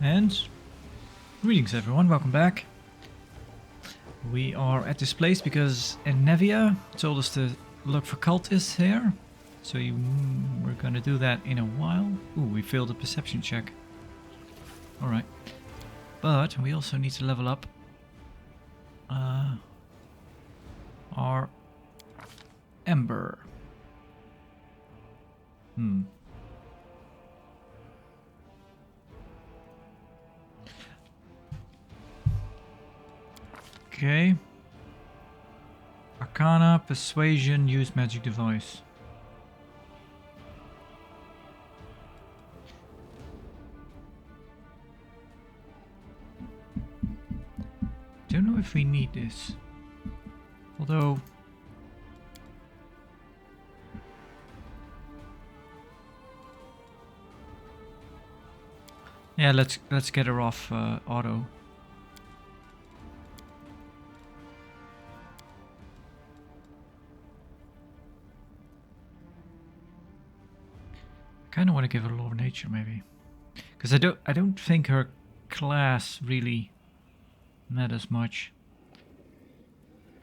And greetings everyone, welcome back. We are at this place because Nevia told us to look for cultists here. So we're gonna do that in a while. Ooh, we failed a perception check. Alright. But we also need to level up our Ember. Okay. Arcana, Persuasion, use magic device. Don't know if we need this. Although yeah, let's get her off auto. Kind of want to give her Law of Nature maybe, because I don't think her class really matters much.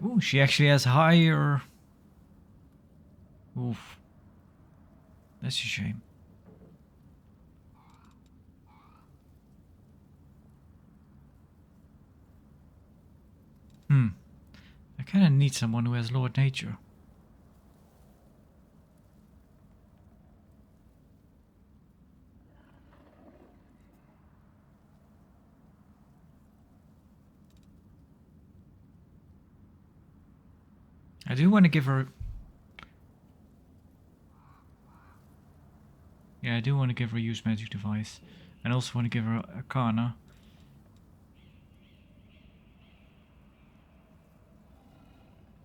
Ooh, she actually has higher. Oof, that's a shame. I kind of need someone who has Law of Nature. I do want to give her... Yeah, I do want to give her use magic device. And also want to give her Arcana.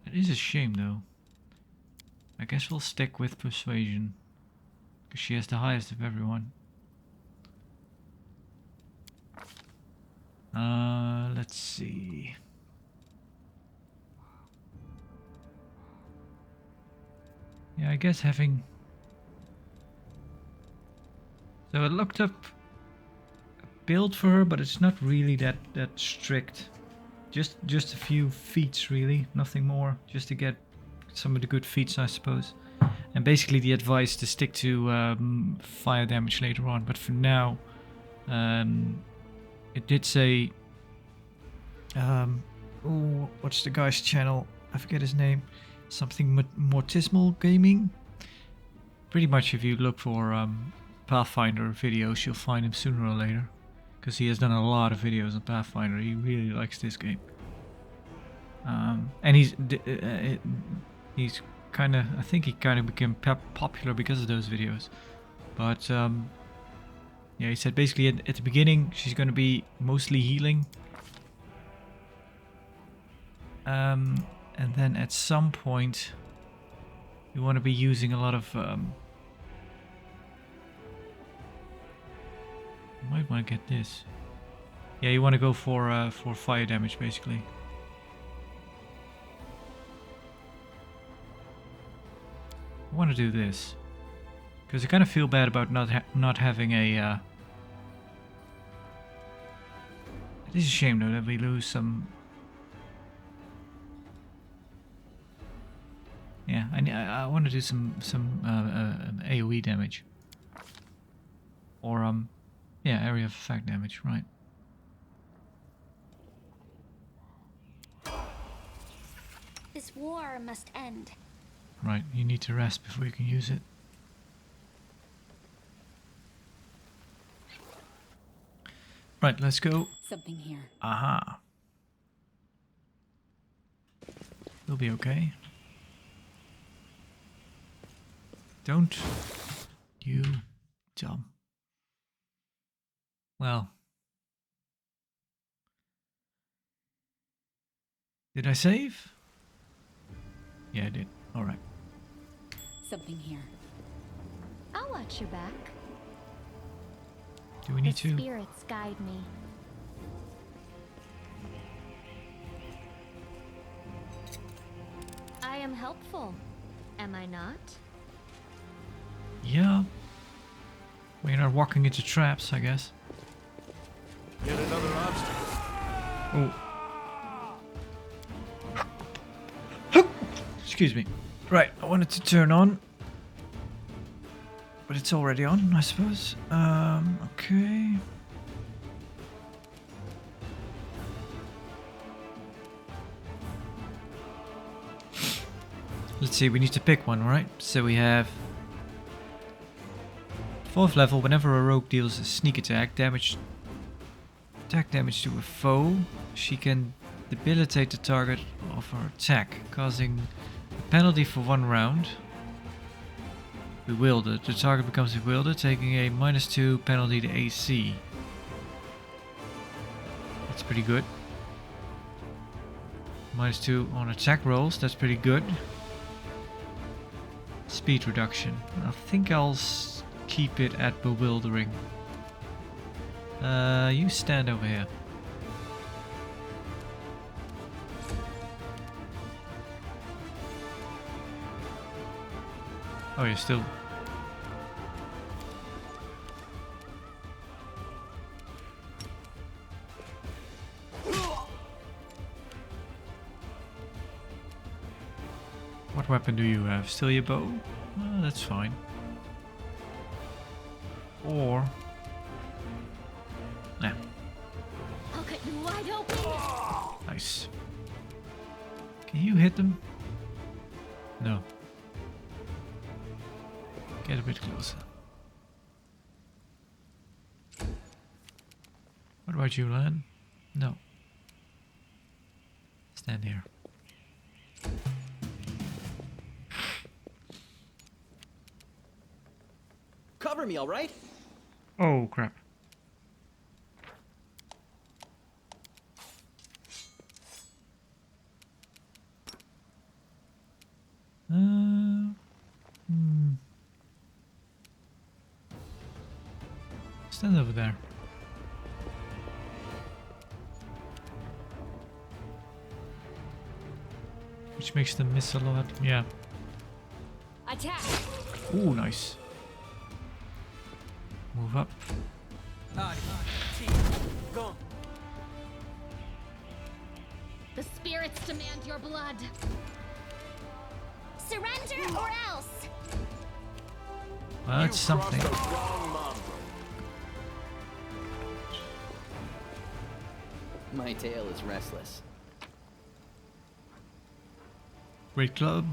It is a shame though. I guess we'll stick with Persuasion. Because she has the highest of everyone. Let's see... Yeah, I guess having... So I looked up a build for her, but it's not really that strict. Just a few feats really, nothing more. Just to get some of the good feats, I suppose. And basically the advice to stick to fire damage later on. But for now, it did say... oh, what's the guy's channel? I forget his name. Something Mortismal Gaming. Pretty much if you look for Pathfinder videos, you'll find him sooner or later. Because he has done a lot of videos on Pathfinder. He really likes this game. And he's kind of... I think he kind of became popular because of those videos. But yeah, he said basically at the beginning she's going to be mostly healing. And then at some point you want to be using a lot of you might want to get this. Yeah, you want to go for fire damage basically. I want to do this because I kind of feel bad about not having a it is a shame though that we lose some. Yeah, I want to do some AoE damage. Or yeah, area of effect damage, right? This war must end. Right, you need to rest before you can use it. Right, let's go. Something here. Aha. We'll be okay. Don't you dumb. Well. Did I save? Yeah, I did. Alright. Something here. I'll watch your back. Do we need to? The spirits guide me. I am helpful, am I not? Yeah. We're not walking into traps, I guess. Yet another obstacle. Oh. Excuse me. Right, I wanted to turn on. But it's already on, I suppose. Okay. Let's see, we need to pick one, right? So we have 4th level, whenever a rogue deals a sneak attack damage to a foe, she can debilitate the target of her attack, causing a penalty for 1 round. Bewildered. The target becomes bewildered, taking a -2 penalty to AC. That's pretty good. -2 on attack rolls, that's pretty good. Speed reduction. I think I'll keep it at bewildering. You stand over here. Oh, you're still... What weapon do you have? Still your bow? Oh, that's fine. Or... Nah. I'll cut you wide open. Nice. Can you hit them? No. Get a bit closer. What about you, Lan? No. Stand here. Cover me, all right? Oh, crap. Stand over there. Which makes them miss a lot. Yeah. Attack. Ooh, nice. Move up. Go. The spirits demand your blood. Surrender or else. Well, that's something. My tail is restless. Great club.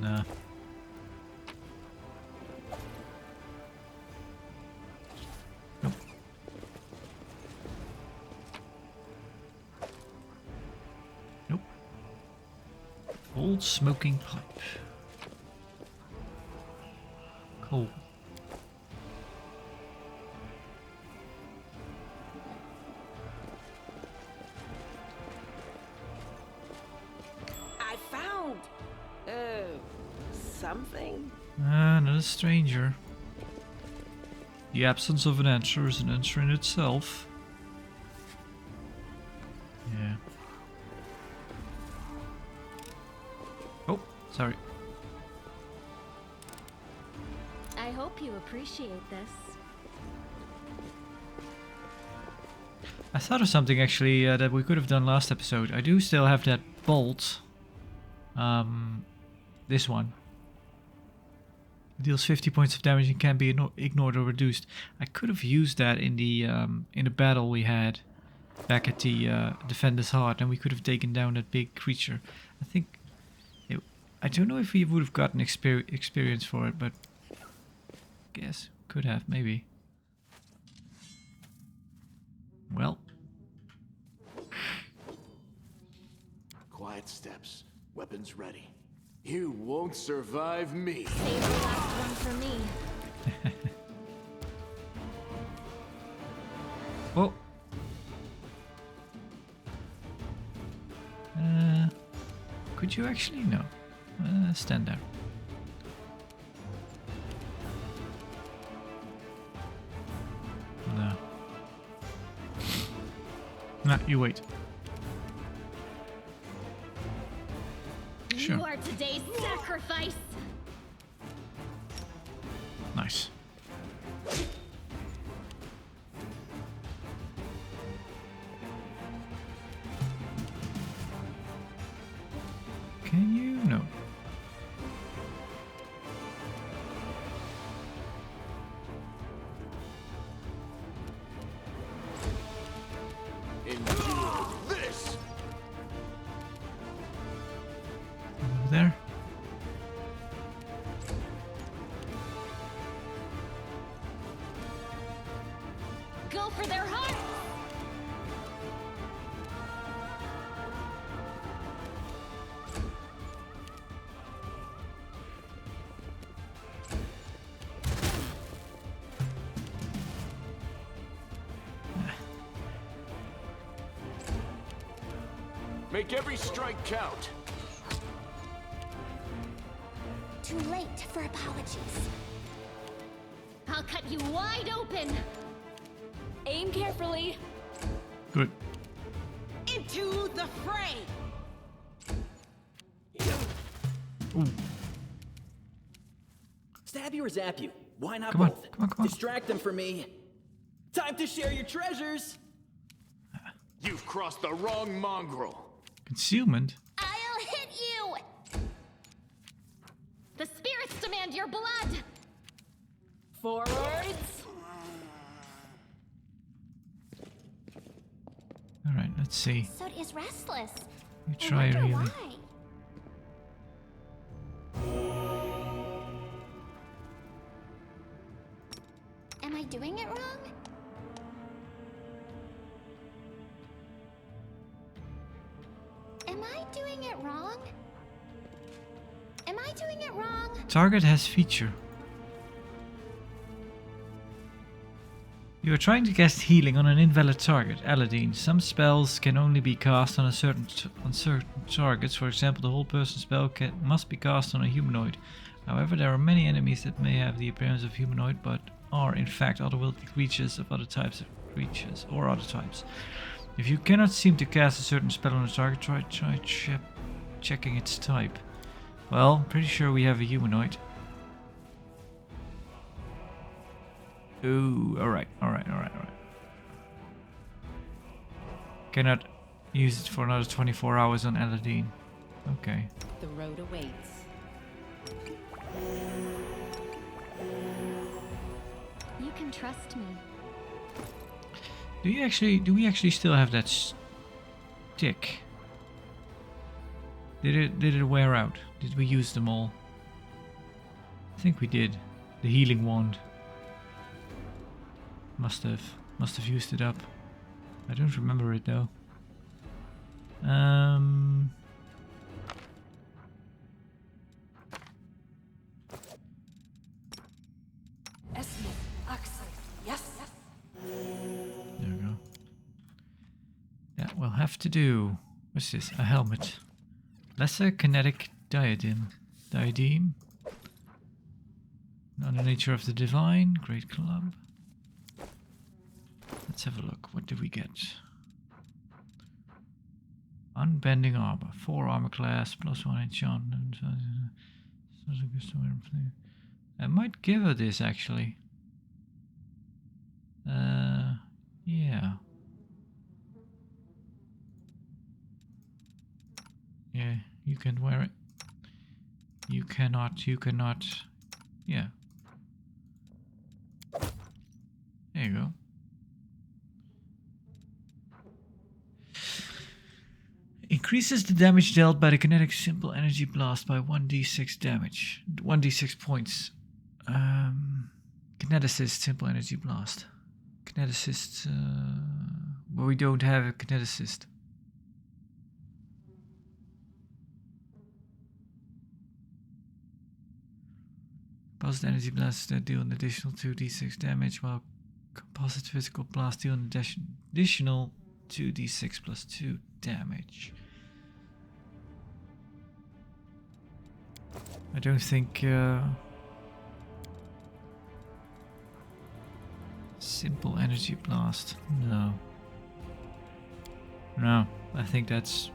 Nah. Nope. Nope. Old smoking pipe. Cool. I found something. Not a stranger. The absence of an answer is an answer in itself. Yeah. Oh, sorry. I hope you appreciate this. I thought of something actually that we could have done last episode. I do still have that bolt. This one. It deals 50 points of damage and can be ignored or reduced. I could have used that in the battle we had back at the Defender's Heart, and we could have taken down that big creature. I think... I don't know if we would have gotten experience for it, but... I guess. Could have, maybe. Well. Quiet steps. Weapons ready. You won't survive me. Save the last one for me. Oh. Could you actually? No. Stand there. No. Nah, you wait. Sure. You are today's sacrifice. Nice. Can you? No. Endure this! Over there. Go for their hearts! Make every strike count. Too late for apologies. I'll cut you wide open. Aim carefully. Good. Into the fray. Ooh. Stab you or zap you? Why not Come on, both? come on, come on. Distract them from me. Time to share your treasures. You've crossed the wrong mongrel. Concealment? I'll hit you. The spirits demand your blood. Forwards. Alright, let's see. So is restless. You try really. Why? Am I doing it wrong? Am I doing it wrong? Am I doing it wrong? Target has feature. You are trying to cast healing on an invalid target, Aladdin. Some spells can only be cast on certain targets. For example, the whole person spell must be cast on a humanoid. However, there are many enemies that may have the appearance of humanoid, but are in fact otherworldly creatures of other types of creatures or other types. If you cannot seem to cast a certain spell on a target, try checking its type. Well, pretty sure we have a humanoid. Ooh, alright. Cannot use it for another 24 hours on Aladdin. Okay. The road awaits. You can trust me. Do we actually still have that stick? Did it wear out? Did we use them all? I think we did. The healing wand. Must have used it up. I don't remember it though. There we go. That will have to do. What's this? A helmet. Lesser kinetic diadem. On the nature of the divine. Great club. Let's have a look. What did we get? Unbending armor. 4 armor class. +1 enchantment. I might give her this actually. Yeah. Yeah, you can wear it. You cannot. Yeah. There you go. Increases the damage dealt by the kinetic simple energy blast by 1d6 damage. 1d6 points. Kineticist simple energy blast. Kineticist. But we don't have a kineticist. Composite energy blasts that deal an additional 2d6 damage, while composite physical blasts deal an additional 2d6 plus 2 damage. I don't think simple energy blast. No, I think that's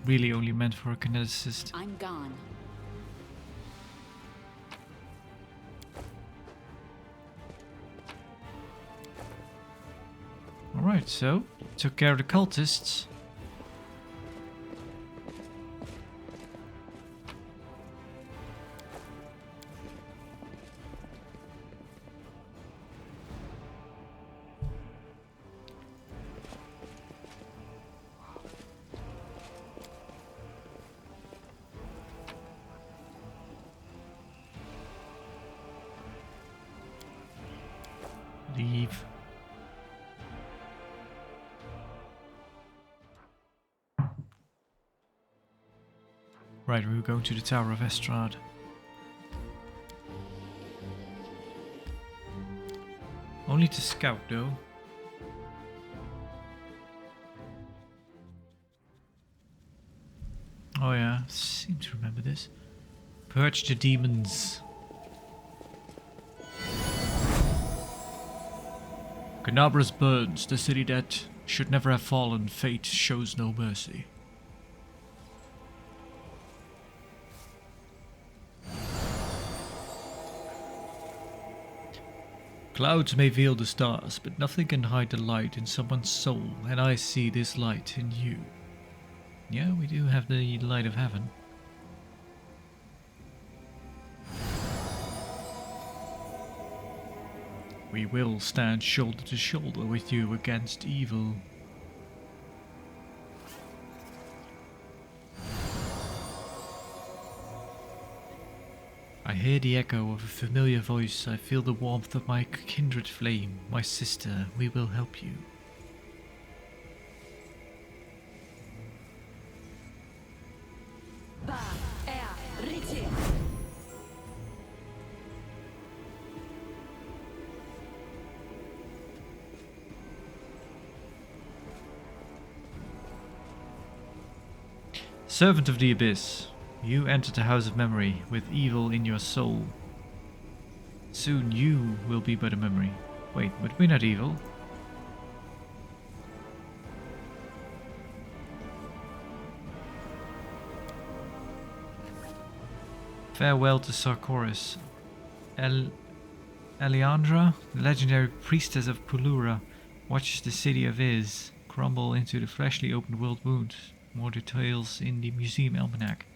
really only meant for a kineticist. I'm gone. Alright, so took care of the cultists. Leave. Right, we're going to the Tower of Estrad. Only to scout, though. Oh yeah, I seem to remember this. Purge the demons. Canabras burns, the city that should never have fallen. Fate shows no mercy. Clouds may veil the stars, but nothing can hide the light in someone's soul, and I see this light in you. Yeah, we do have the light of heaven. We will stand shoulder to shoulder with you against evil. I hear the echo of a familiar voice. I feel the warmth of my kindred flame. My sister, we will help you. Servant of the Abyss, you entered the House of Memory with evil in your soul. Soon you will be but a memory. Wait, but we're not evil. Farewell to Sarkoris. Eliandra, the legendary priestess of Pulura, watches the city of Iz crumble into the freshly opened world wound. More details in the museum almanac.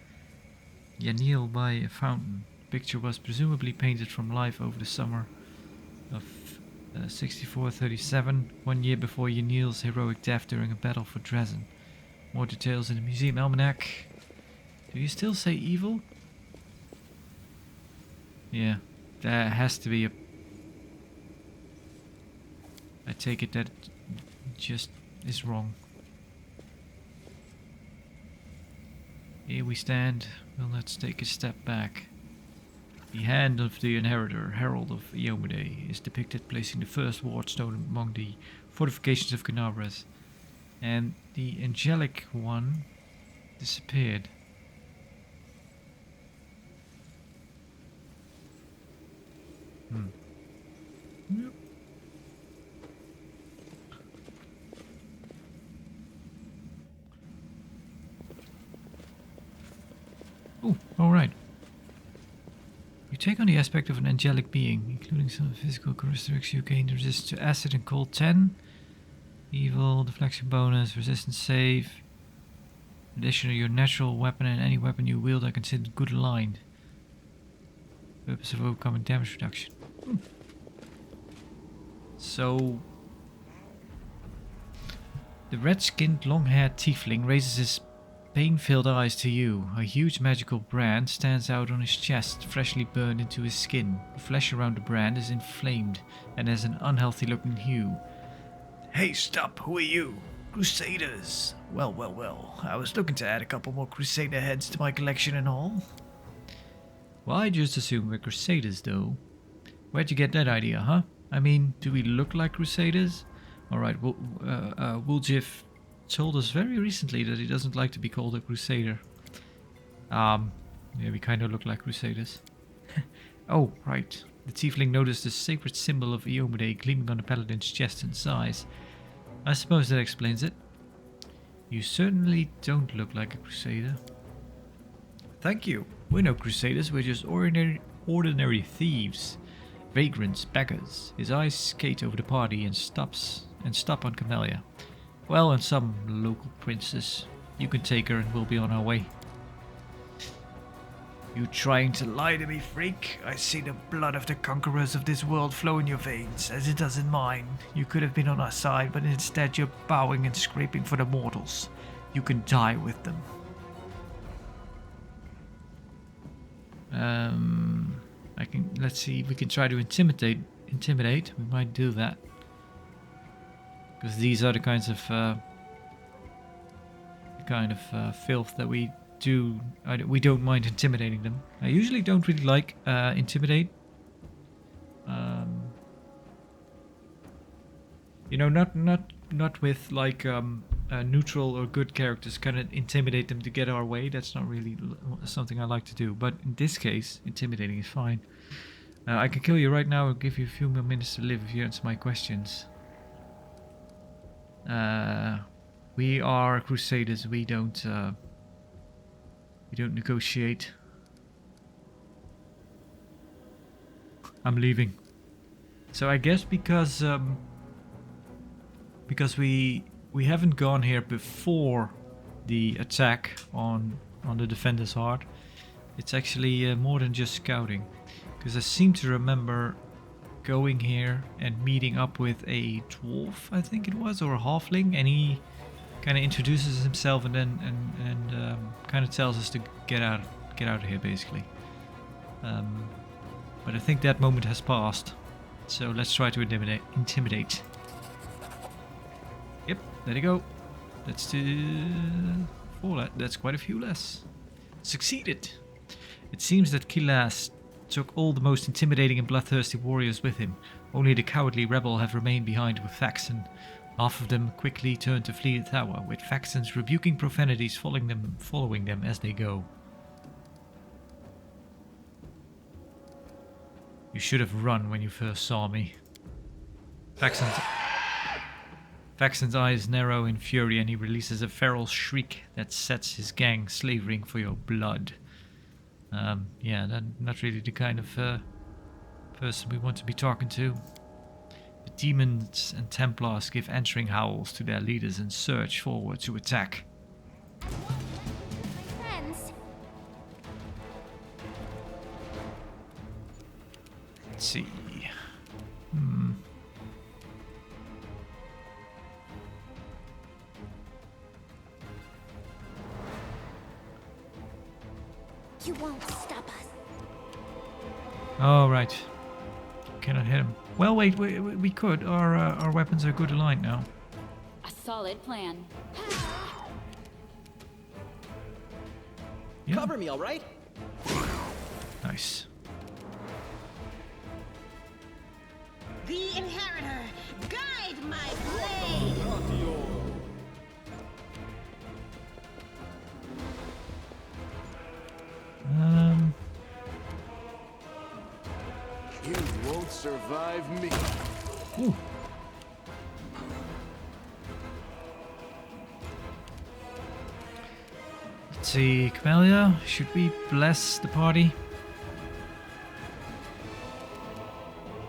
Yanil by a fountain. The picture was presumably painted from life over the summer of 6437, 1 year before Yanil's heroic death during a battle for Dresden. More details in the museum almanac. Do you still say evil? Yeah, there has to be a... I take it that it just is wrong. Here we stand. Well, let's take a step back. The hand of the inheritor, Herald of Iomade, is depicted placing the first ward stone among the fortifications of Canabras. And the angelic one disappeared. Yep. Oh, alright. You take on the aspect of an angelic being, including some physical characteristics. You gain resistance to acid and cold 10. Evil, deflection bonus, resistance save. Additionally, your natural weapon and any weapon you wield are considered good aligned. Purpose of overcoming damage reduction. So, the red-skinned, long-haired tiefling raises his pain-filled eyes to you. A huge magical brand stands out on his chest, freshly burned into his skin. The flesh around the brand is inflamed and has an unhealthy-looking hue. Hey, stop! Who are you? Crusaders! Well, well, well. I was looking to add a couple more Crusader heads to my collection and all. Well, I just assumed we're Crusaders, though. Where'd you get that idea, huh? I mean, do we look like Crusaders? Alright, well, Wooljiff told us very recently that he doesn't like to be called a Crusader. Yeah, we kind of look like Crusaders. Oh, right. The tiefling noticed the sacred symbol of Iomade gleaming on the paladin's chest and thighs. I suppose that explains it. You certainly don't look like a Crusader. Thank you. We're no Crusaders, we're just ordinary thieves. Vagrants, beggars. His eyes skate over the party and stop on Camellia. Well, and some local princess. You can take her and we'll be on our way. You trying to lie to me, freak? I see the blood of the conquerors of this world flow in your veins, as it does in mine. You could have been on our side, but instead you're bowing and scraping for the mortals. You can die with them. Let's see, we can try to intimidate intimidate. We might do that. Because these are the kinds of filth that we do. We don't mind intimidating them. I usually don't really like intimidate. You know, not with like neutral or good characters. Kind of intimidate them to get our way. That's not really something I like to do. But in this case, intimidating is fine. I can kill you right now. I'll give you a few more minutes to live if you answer my questions. We are crusaders. We don't negotiate. I'm leaving. So I guess because we haven't gone here before the attack on the defender's heart, it's actually more than just scouting. Because I seem to remember going here and meeting up with a dwarf, I think it was, or a halfling, and he kind of introduces himself and then kind of tells us to get out of here, basically. But I think that moment has passed, so let's try to intimidate. Yep, there you go. That's 4. That's quite a few less. Succeeded. It seems that Kilas took all the most intimidating and bloodthirsty warriors with him. Only the cowardly rebel have remained behind with Faxon. Half of them quickly turned to flee the tower, with Faxon's rebuking profanities following them as they go. You should have run when you first saw me. Faxon's eyes narrow in fury, and he releases a feral shriek that sets his gang slavering for your blood. Yeah, not really the kind of person we want to be talking to. The demons and Templars give answering howls to their leaders and surge forward to attack. Friends. Let's see. You won't stop us. Oh, right. Cannot hit him. Well, wait, we could. Our weapons are good aligned now. A solid plan. Yeah. Cover me, all right? Nice. The Inheritor, guide my blade! You won't survive me. Ooh. Let's see, Camellia, should we bless the party?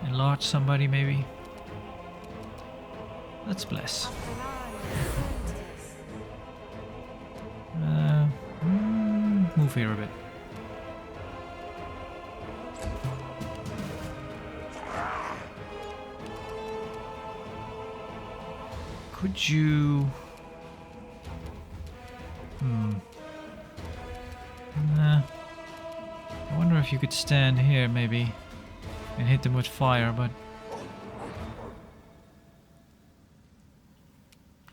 Enlarge somebody, maybe? Let's bless. Move here a bit. Could you... Nah. I wonder if you could stand here, maybe, and hit them with fire, but...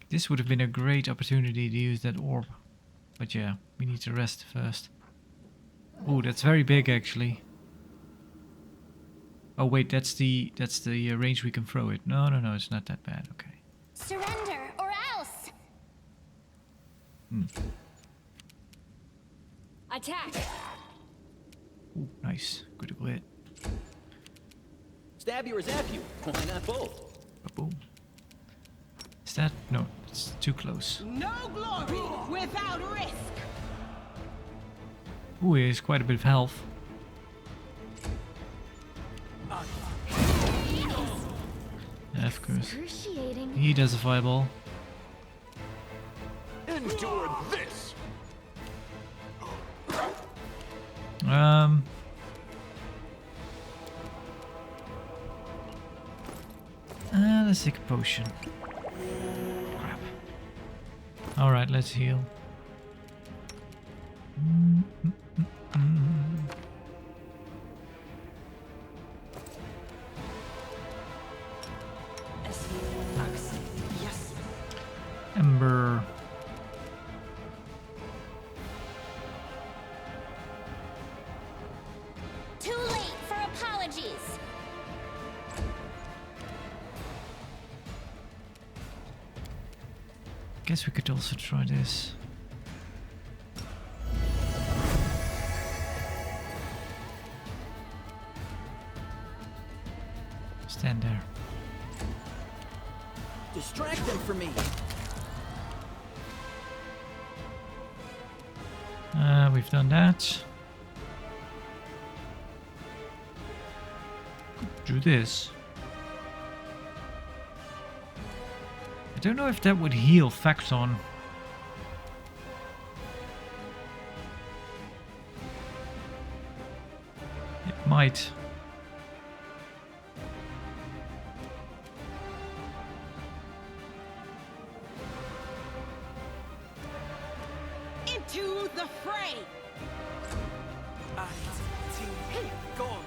This would have been a great opportunity to use that orb. But yeah, we need to rest first. Oh, that's very big, actually. Oh wait, that's the range we can throw it. No, it's not that bad. Okay. Surrender or else. Attack. Ooh, nice. Critical hit. Stab you or zap you. Why not both? Boom. Is that? No, it's too close. No glory without risk! Ooh, he has quite a bit of health. Yeah, of course. Excruciating. He does a fireball. Endure this. Let's take a potion. Crap. Alright, let's heal. Guess we could also try this. Stand there. Distract them for me. We've done that. Could do this. I don't know if that would heal Faxon. It might. Into the fray! Hey, go on.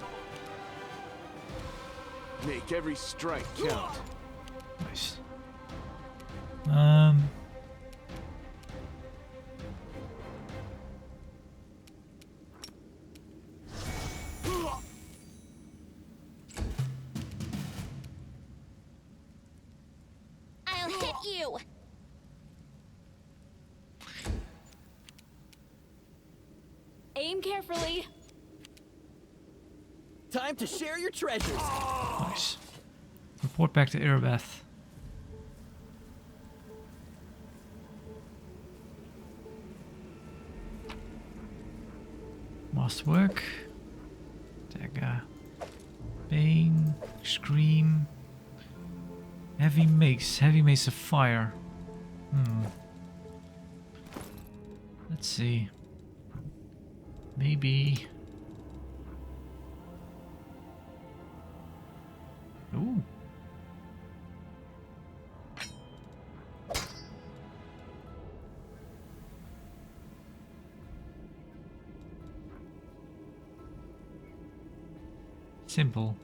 Make every strike count. Nice. I'll hit you. Aim carefully. Time to share your treasures. Nice. Report back to Erebeth. Masterwork. Dagger. Bane. Scream. Heavy mace. Heavy mace of fire. Let's see. Maybe. Ooh. Simple.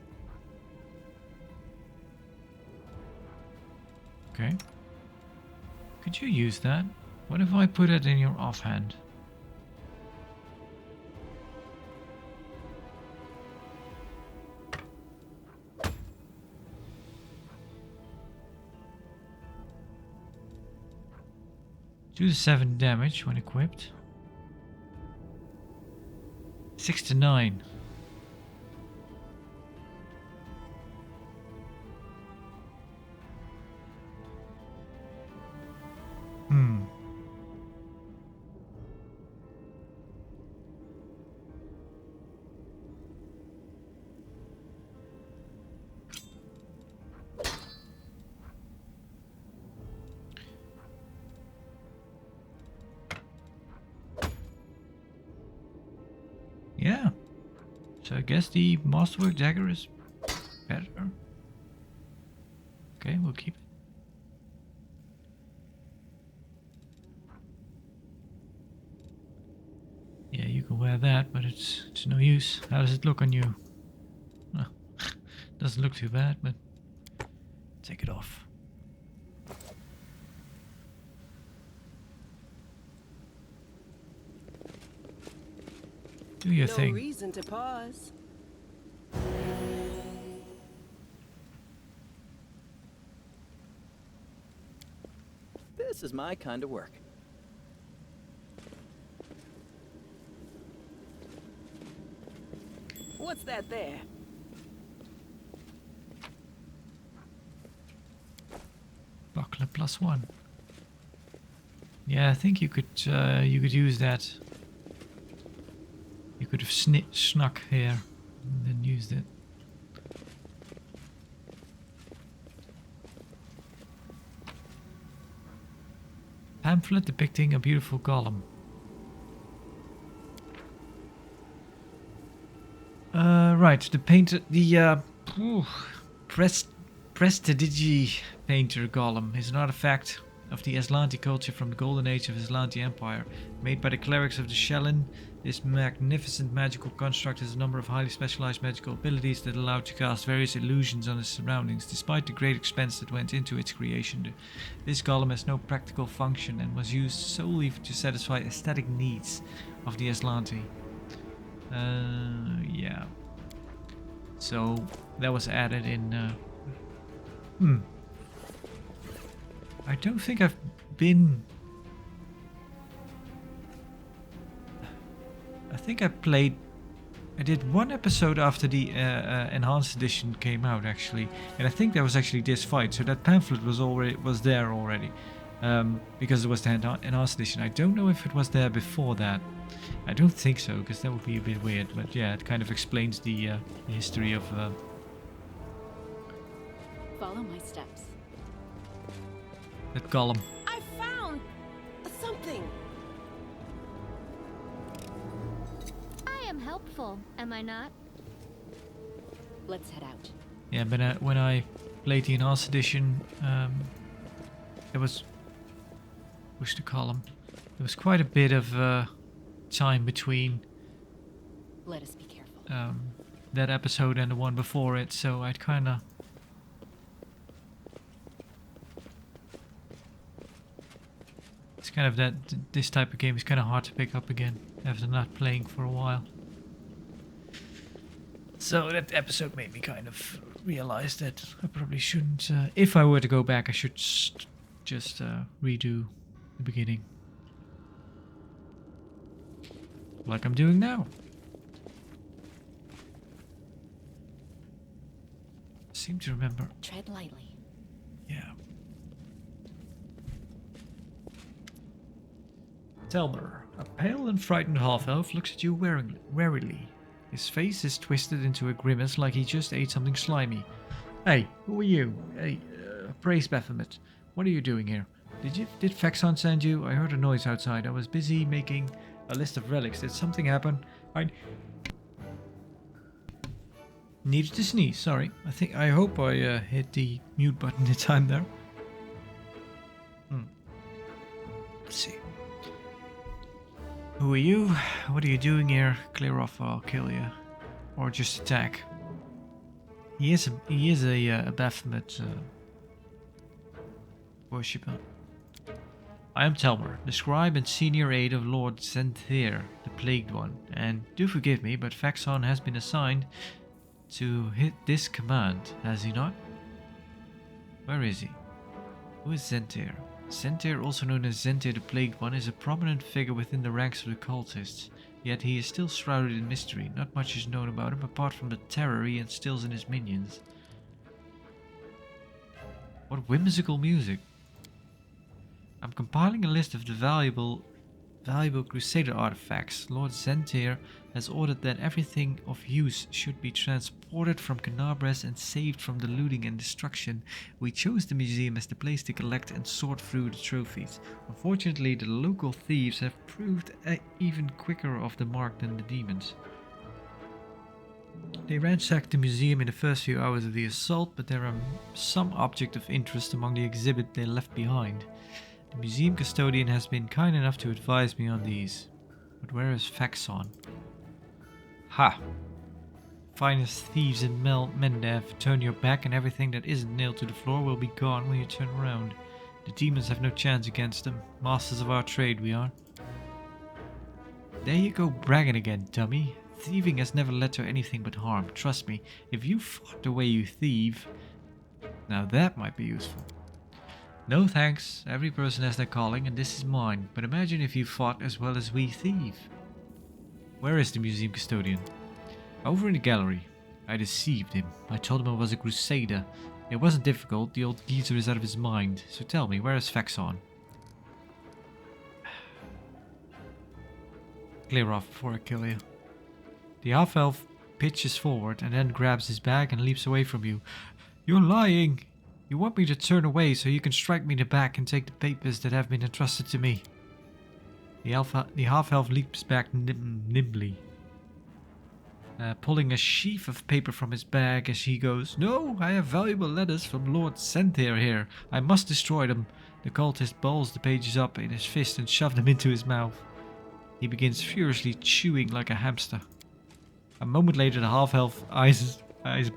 Okay. Could you use that? What if I put it in your offhand? Do 7 damage when equipped. 6 to 9. Yeah. So I guess the Masterwork dagger is better. Okay, we'll keep it. Yeah, you can wear that, but it's no use. How does it look on you? Well, doesn't look too bad, but take it off. Do your thing. No reason to pause. This is my kind of work. What's that there? Buckler +1. Yeah, I think you could use that. You could have snuck here and then used it. Pamphlet depicting a beautiful golem. Right, the painter, the Prestidigitator golem is an artifact of the Aslanti culture from the golden age of Aslanti Empire. Made by the clerics of the Shellen, this magnificent magical construct has a number of highly specialized magical abilities that allow it to cast various illusions on its surroundings. Despite the great expense that went into its creation, this golem has no practical function and was used solely to satisfy aesthetic needs of the Aslanti. Yeah. So that was added in. I don't think I've been... I think I did one episode after the enhanced edition came out, actually, and I think that was actually this fight. So that pamphlet was there already, because it was the enhanced edition. I don't know if it was there before that. I don't think so, because that would be a bit weird. But yeah, it kind of explains the history of. Follow my steps. That column. I found something. I am helpful, am I not? Let's head out. Yeah, but when I played the enhanced edition, there was. Push the column. There was quite a bit of time between Let us be careful. that episode and the one before it, so I'd kind of. It's kind of that this type of game is kind of hard to pick up again after not playing for a while. So that episode made me kind of realize that I probably shouldn't. If I were to go back, I should just redo the beginning, like I'm doing now. Seem to remember. Tread lightly. Yeah. Telmer, a pale and frightened half-elf, looks at you warily. His face is twisted into a grimace like he just ate something slimy. Hey, who are you? Hey, praise Baphomet. What are you doing here? Did Faxon send you? I heard a noise outside. I was busy making a list of relics. Did something happen? I needed to sneeze. Sorry. I hope I hit the mute button in time there. Let's see. Who are you? What are you doing here? Clear off or I'll kill you. Or just attack. He is a Baphomet worshipper. I am Telmer, the scribe and senior aide of Lord Zenthere, the Plagued One, and do forgive me, but Faxon has been assigned to hit this command, has he not? Where is he? Who is Zenthere? Zenthere, also known as Zenthere the Plagued One, is a prominent figure within the ranks of the cultists, yet he is still shrouded in mystery. Not much is known about him apart from the terror he instills in his minions. What whimsical music. I'm compiling a list of the valuable Crusader artifacts. Lord Zenthere has ordered that everything of use should be transported from Canabres and saved from the looting and destruction. We chose the museum as the place to collect and sort through the trophies. Unfortunately, the local thieves have proved even quicker off the mark than the demons. They ransacked the museum in the first few hours of the assault, but there are some objects of interest among the exhibit they left behind. The museum custodian has been kind enough to advise me on these. But where is Faxon? Ha! Finest thieves in Mendev, turn your back and everything that isn't nailed to the floor will be gone when you turn around. The demons have no chance against them. Masters of our trade we are. There you go bragging again, dummy. Thieving has never led to anything but harm. Trust me, if you fought the way you thieve, now that might be useful. No thanks, every person has their calling and this is mine, but imagine if you fought as well as we thieve. Where is the museum custodian? Over in the gallery. I deceived him. I told him I was a crusader. It wasn't difficult, the old geezer is out of his mind. So tell me, where is Faxon? Clear off before I kill you. The half-elf pitches forward and then grabs his bag and leaps away from you. You're lying! You want me to turn away so you can strike me in the back and take the papers that have been entrusted to me. The half-elf leaps back nimbly, pulling a sheaf of paper from his bag as he goes, No, I have valuable letters from Lord Zenthere here. I must destroy them. The cultist balls the pages up in his fist and shoves them into his mouth. He begins furiously chewing like a hamster. A moment later the half-elf eyes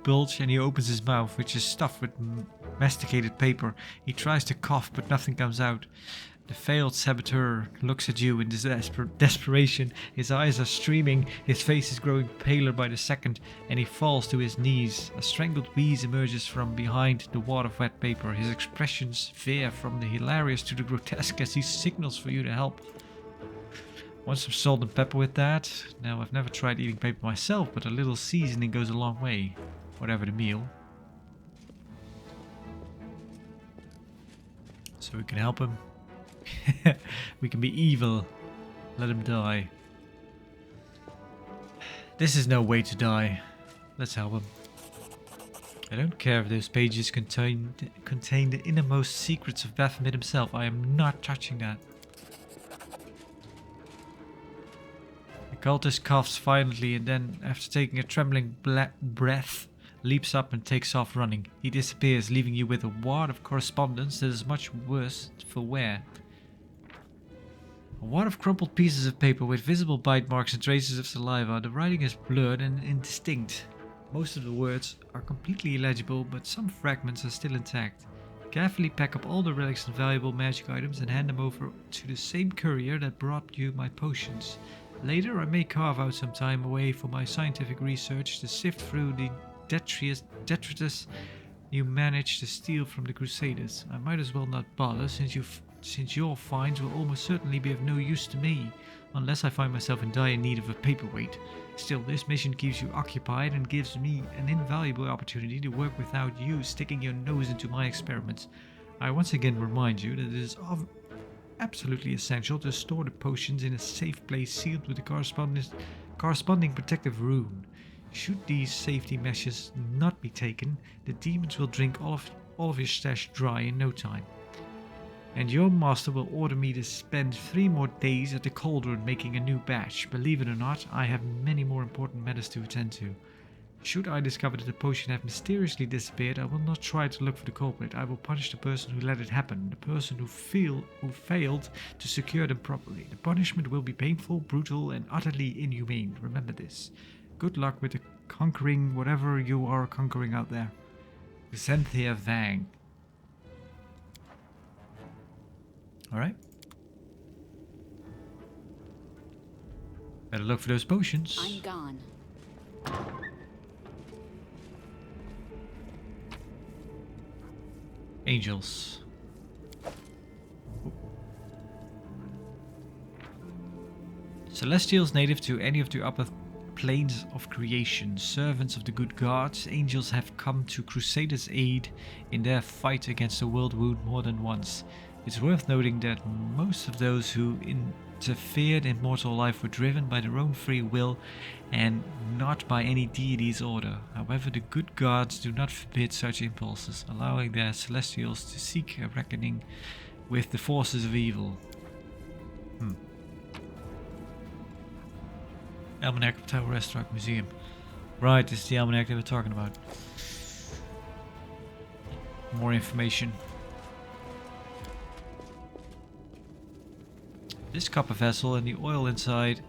bulge and he opens his mouth, which is stuffed with masticated paper. He tries to cough but nothing comes out. The failed saboteur looks at you in desperation. His eyes are streaming, his face is growing paler by the second, and he falls to his knees. A strangled wheeze emerges from behind the wad of wet paper. His expressions veer from the hilarious to the grotesque as he signals for you to help. Want some salt and pepper with that? Now, I've never tried eating paper myself, but a little seasoning goes a long way. Whatever the meal. So we can help him. We can be evil. Let him die. This is no way to die. Let's help him. I don't care if those pages contain the innermost secrets of Baphomet himself. I am not touching that. The cultist coughs violently and then, after taking a trembling breath, leaps up and takes off running. He disappears, leaving you with a wad of correspondence that is much worse for wear. A wad of crumpled pieces of paper with visible bite marks and traces of saliva. The writing is blurred and indistinct. Most of the words are completely illegible, but some fragments are still intact. Carefully pack up all the relics and valuable magic items and hand them over to the same courier that brought you my potions. Later I may carve out some time away for my scientific research to sift through the detritus you managed to steal from the Crusaders. I might as well not bother, since your finds will almost certainly be of no use to me, unless I find myself in dire need of a paperweight. Still, this mission keeps you occupied and gives me an invaluable opportunity to work without you sticking your nose into my experiments. I once again remind you that it is absolutely essential to store the potions in a safe place sealed with the corresponding protective rune. Should these safety measures not be taken, the demons will drink all of your stash dry in no time. And your master will order me to spend 3 more days at the cauldron making a new batch. Believe it or not, I have many more important matters to attend to. Should I discover that the potion have mysteriously disappeared, I will not try to look for the culprit. I will punish the person who let it happen, the person who failed to secure them properly. The punishment will be painful, brutal, and utterly inhumane. Remember this. Good luck with the conquering whatever you are conquering out there. Xanthia Vang. Alright. Better look for those potions. I'm gone. Angels. Celestials native to any of the upper planes of creation, servants of the good gods, angels have come to Crusaders' aid in their fight against the world wound more than once. It's worth noting that most of those who interfered in mortal life were driven by their own free will and not by any deity's order. However, the good gods do not forbid such impulses, allowing their celestials to seek a reckoning with the forces of evil. Almanac of Tower Restaurant Museum. Right, this is the almanac that we're talking about. More information. This copper vessel and the oil inside,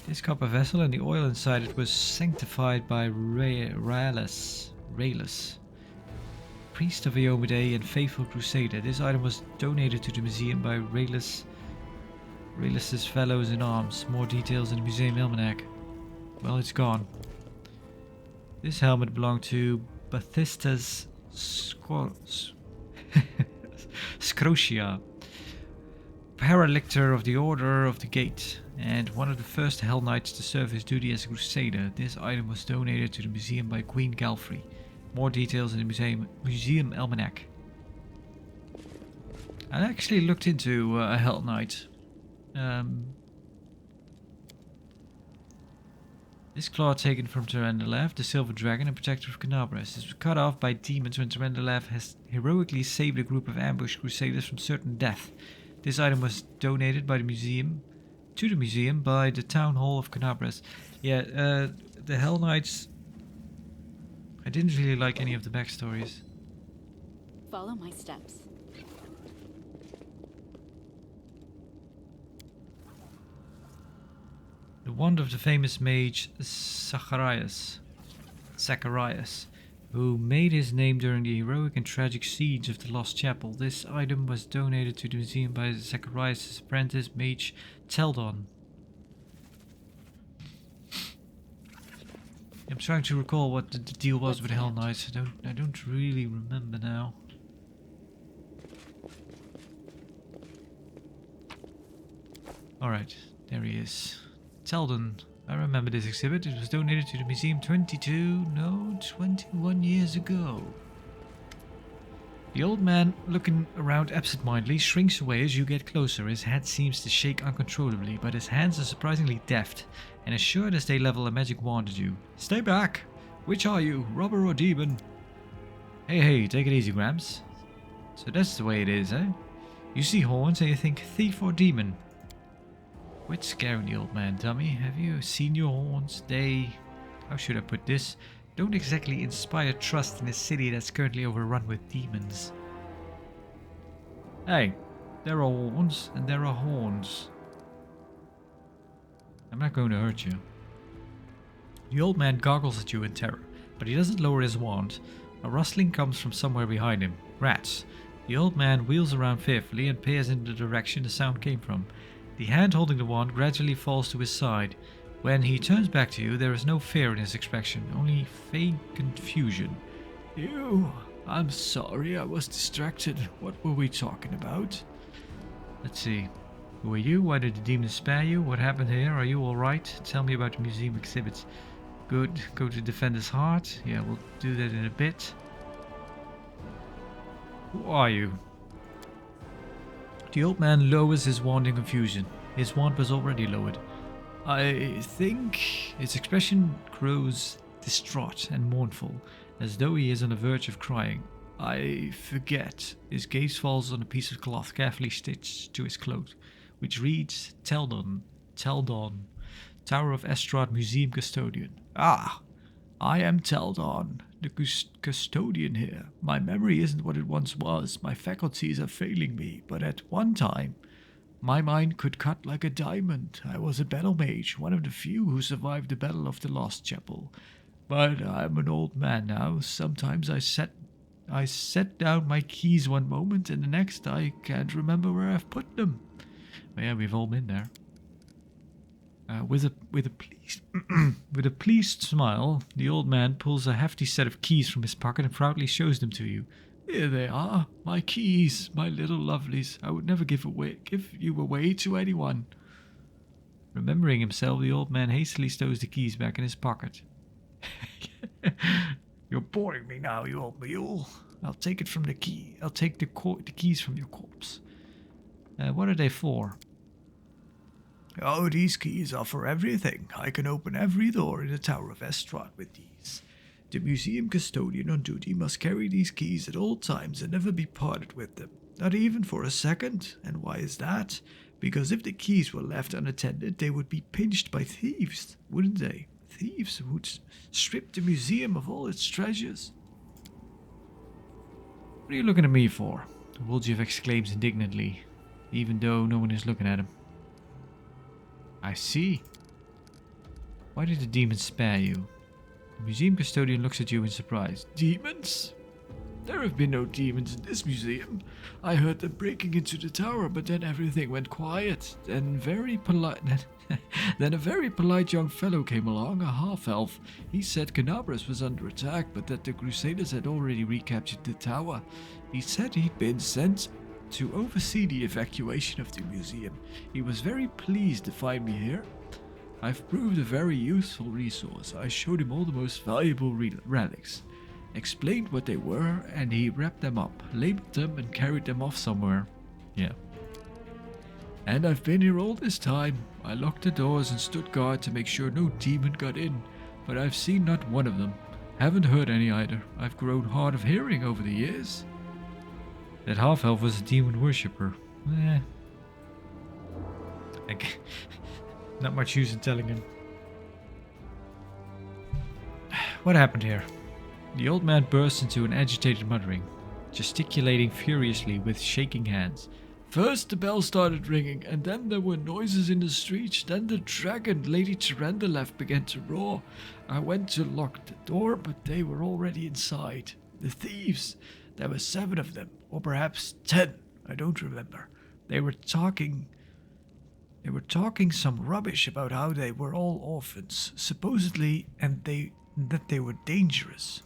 this copper vessel and the oil inside it was sanctified by Raylis, priest of Iomade and faithful crusader. This item was donated to the museum by Raylis's fellows in arms. More details in the museum almanac. Well, it's gone. This helmet belonged to Bathista's Scrotia, Paralictor of the Order of the Gate, and one of the first Hell Knights to serve his duty as a crusader. This item was donated to the museum by Queen Galfrey. More details in the museum almanac. I actually looked into a Hell Knight. This claw taken from Tyrandalev, the Silver Dragon and Protector of Canabras. This was cut off by demons when Tyrandalev has heroically saved a group of ambushed crusaders from certain death. This item was donated by the museum to the museum by the Town Hall of Canabras. Yeah, the Hell Knights. I didn't really like any of the backstories. Follow my steps. The wand of the famous mage Zacharias. who made his name during the heroic and tragic siege of the Lost Chapel. This item was donated to the museum by Zacharias' apprentice, Mage Teldon. I'm trying to recall what the deal was with Hell Knights. I don't really remember now. Alright, there he is. Teldon. I remember this exhibit. It was donated to the museum 21 years ago. The old man, looking around absent-mindedly, shrinks away as you get closer. His head seems to shake uncontrollably, but his hands are surprisingly deft, and as sure as they level a magic wand at you. Stay back! Which are you, robber or demon? Hey, take it easy, Gramps. So that's the way it is, eh? You see horns and you think thief or demon. Quit scaring the old man, dummy. Have you seen your horns? They... how should I put this? Don't exactly inspire trust in a city that's currently overrun with demons. Hey, there are horns and there are horns. I'm not going to hurt you. The old man goggles at you in terror, but he doesn't lower his wand. A rustling comes from somewhere behind him. Rats. The old man wheels around fearfully and peers in the direction the sound came from. The hand holding the wand gradually falls to his side. When he turns back to you, there is no fear in his expression, only faint confusion. You, I'm sorry, I was distracted. What were we talking about? Let's see. Who are you? Why did the demons spare you? What happened here? Are you alright? Tell me about the museum exhibits. Good. Go to Defender's Heart. Yeah, we'll do that in a bit. Who are you? The old man lowers his wand in confusion. His wand was already lowered. I think... His expression grows distraught and mournful, as though he is on the verge of crying. I forget. His gaze falls on a piece of cloth carefully stitched to his cloak, which reads Teldon, Tower of Estrad Museum Custodian. Ah, I am Teldon, the custodian here. My memory isn't what it once was. My faculties are failing me, but at one time, my mind could cut like a diamond. I was a battle mage, one of the few who survived the Battle of the Lost Chapel. But I'm an old man now. Sometimes I set down my keys one moment, and the next I can't remember where I've put them. Well, yeah, we've all been there. With a pleased smile, the old man pulls a hefty set of keys from his pocket and proudly shows them to you. Here they are, my keys, my little lovelies. I would never give you away to anyone. Remembering himself, the old man hastily stows the keys back in his pocket. You're boring me now, you old mule. I'll take it from the key. I'll take the keys from your corpse. What are they for? Oh, these keys are for everything. I can open every door in the Tower of Estrad with these. The museum custodian on duty must carry these keys at all times and never be parted with them. Not even for a second. And why is that? Because if the keys were left unattended, they would be pinched by thieves, wouldn't they? Thieves who would strip the museum of all its treasures. What are you looking at me for? Woljif exclaims indignantly, even though no one is looking at him. I see. Why did the demons spare you? The museum custodian looks at you in surprise. Demons? There have been no demons in this museum. I heard them breaking into the tower, but then everything went quiet. Then a very polite young fellow came along, a half-elf. He said Canabras was under attack, but that the Crusaders had already recaptured the tower. He said he'd been sent to oversee the evacuation of the museum. He was very pleased to find me here. I've proved a very useful resource. I showed him all the most valuable relics, explained what they were, and he wrapped them up, labeled them, and carried them off somewhere. Yeah. And I've been here all this time. I locked the doors and stood guard to make sure no demon got in, but I've seen not one of them. Haven't heard any either. I've grown hard of hearing over the years. That half-elf was a demon worshipper. Not much use in telling him. What happened here? The old man burst into an agitated muttering, gesticulating furiously with shaking hands. First the bell started ringing, and then there were noises in the streets. Then the dragon, Lady Tyrandalef, began to roar. I went to lock the door, but they were already inside. The thieves, there were 7 of them, or perhaps 10, I don't remember. They were talking some rubbish about how they were all orphans, supposedly, and that they were dangerous.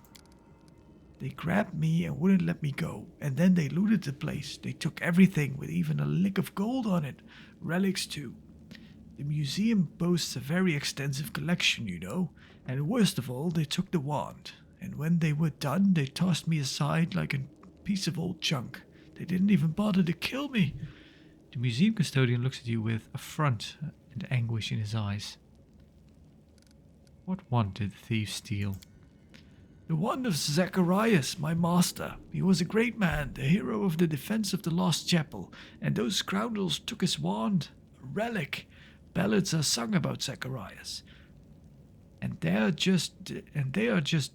They grabbed me and wouldn't let me go, and then they looted the place. They took everything with even a lick of gold on it, relics too. The museum boasts a very extensive collection, you know, and worst of all, they took the wand, and when they were done, they tossed me aside like a piece of old junk. They didn't even bother to kill me. The museum custodian looks at you with affront and anguish in his eyes. What wand did the thieves steal? The wand of Zacharias, my master. He was a great man, the hero of the defense of the lost chapel, and those scoundrels took his wand, a relic. Ballads are sung about Zacharias. And they are just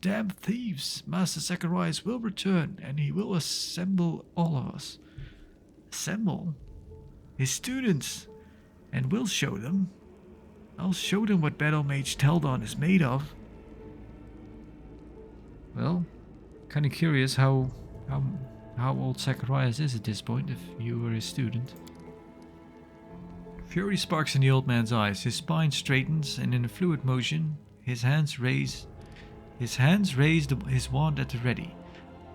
damn thieves. Master Zacharias will return, and he will assemble all of us. Assemble? His students, and we'll show them. I'll show them what Battle Mage Teldon is made of. Well, kind of curious how old Zacharias is at this point, if you were his student. Fury sparks in the old man's eyes. His spine straightens, and in a fluid motion, his hands raise his wand at the ready.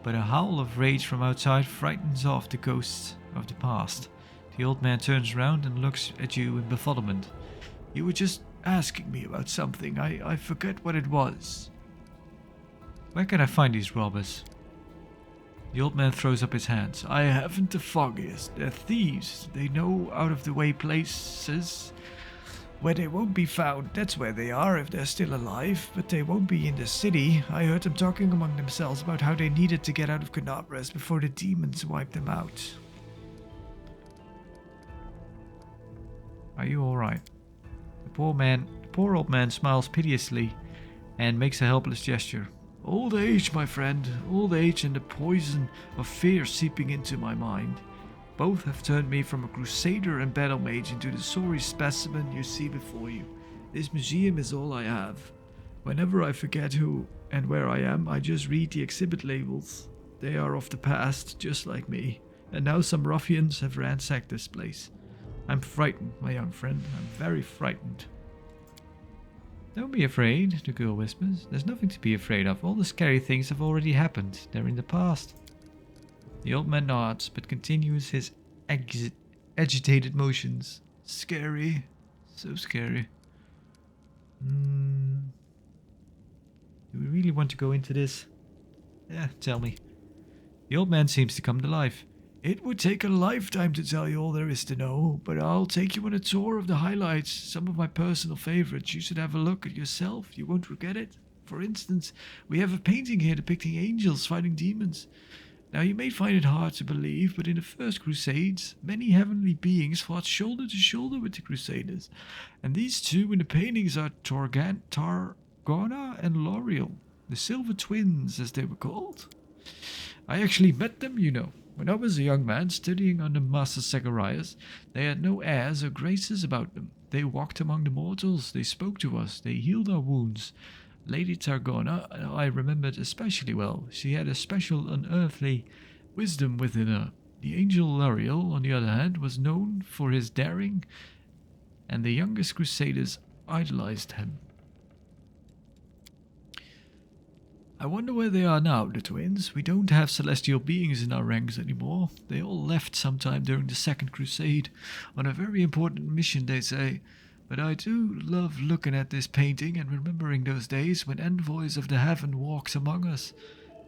But a howl of rage from outside frightens off the ghosts of the past. The old man turns around and looks at you in befuddlement. You were just asking me about something. I forget what it was. Where can I find these robbers? The old man throws up his hands. I haven't the foggiest. They're thieves. They know out of the way places where they won't be found. That's where they are if they're still alive, but they won't be in the city. I heard them talking among themselves about how they needed to get out of Canabras before the demons wiped them out. Are you alright? The poor old man smiles piteously and makes a helpless gesture. Old age, my friend. Old age and the poison of fear seeping into my mind. Both have turned me from a crusader and battle mage into the sorry specimen you see before you. This museum is all I have. Whenever I forget who and where I am, I just read the exhibit labels. They are of the past, just like me. And now some ruffians have ransacked this place. I'm frightened, my young friend. I'm very frightened. Don't be afraid, the girl whispers. There's nothing to be afraid of. All the scary things have already happened. They're in the past. The old man nods, but continues his agitated motions. Scary. So scary. Do we really want to go into this? Tell me. The old man seems to come to life. It would take a lifetime to tell you all there is to know, but I'll take you on a tour of the highlights, some of my personal favorites. You should have a look at yourself. You won't regret it. For instance, we have a painting here depicting angels fighting demons. Now, you may find it hard to believe, but in the First Crusades, many heavenly beings fought shoulder to shoulder with the Crusaders. And these two in the paintings are Targona and L'Oreal, the Silver Twins, as they were called. I actually met them, you know. When I was a young man studying under Master Zacharias, they had no airs or graces about them. They walked among the mortals, they spoke to us, they healed our wounds. Lady Targona I remembered especially well. She had a special unearthly wisdom within her. The angel L'Oreal, on the other hand, was known for his daring, and the youngest Crusaders idolized him. I wonder where they are now, the twins. We don't have celestial beings in our ranks anymore. They all left sometime during the Second Crusade, on a very important mission, they say. But I do love looking at this painting and remembering those days when envoys of the heaven walked among us,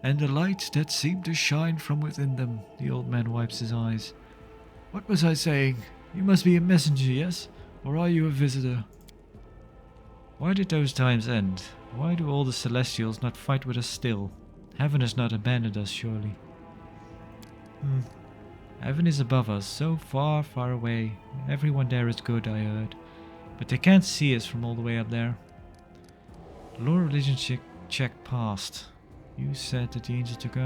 and the light that seemed to shine from within them. The old man wipes his eyes. What was I saying? You must be a messenger, yes? Or are you a visitor? Why did those times end? Why do all the Celestials not fight with us still? Heaven has not abandoned us, surely. Heaven is above us, so far, far away. Everyone there is good, I heard. But they can't see us from all the way up there. The law religion check passed. You said that the angels took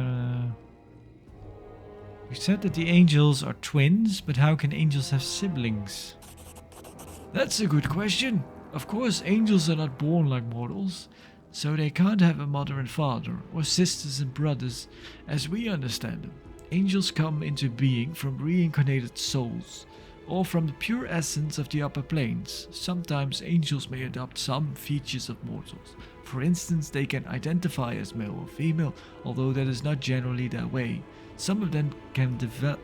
You said that the angels are twins, but how can angels have siblings? That's a good question. Of course, angels are not born like mortals, so they can't have a mother and father, or sisters and brothers, as we understand them. Angels come into being from reincarnated souls, or from the pure essence of the upper planes. Sometimes angels may adopt some features of mortals. For instance, they can identify as male or female, although that is not generally their way. Some of them can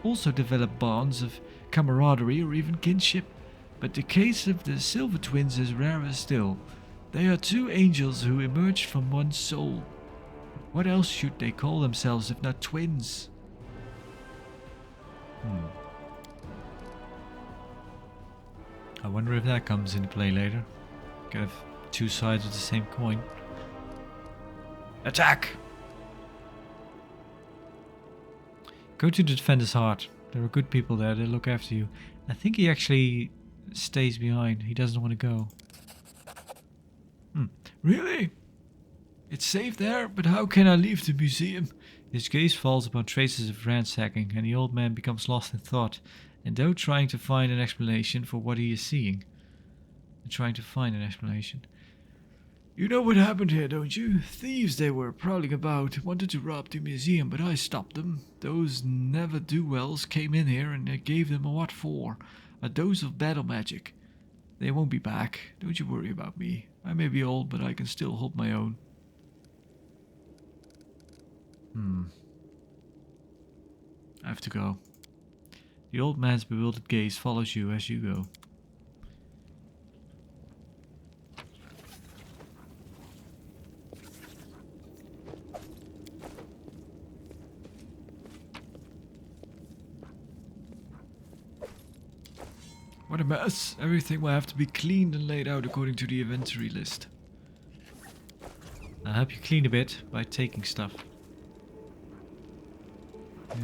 also develop bonds of camaraderie or even kinship. But the case of the Silver Twins is rarer still. They are two angels who emerged from one soul. What else should they call themselves if not twins? I wonder if that comes into play later. Could have two sides of the same coin. Attack! Go to the Defender's Heart. There are good people there, they look after you. I think he actually stays behind. He doesn't want to go. Really? It's safe there, but how can I leave the museum? His gaze falls upon traces of ransacking, and the old man becomes lost in thought, and though trying to find an explanation for what he is seeing. You know what happened here, don't you? Thieves they were prowling about, wanted to rob the museum, but I stopped them. Those never-do-wells came in here and I gave them a what for? A dose of battle magic. They won't be back. Don't you worry about me. I may be old, but I can still hold my own. I have to go. The old man's bewildered gaze follows you as you go. What a mess. Everything will have to be cleaned and laid out according to the inventory list. I'll help you clean a bit by taking stuff.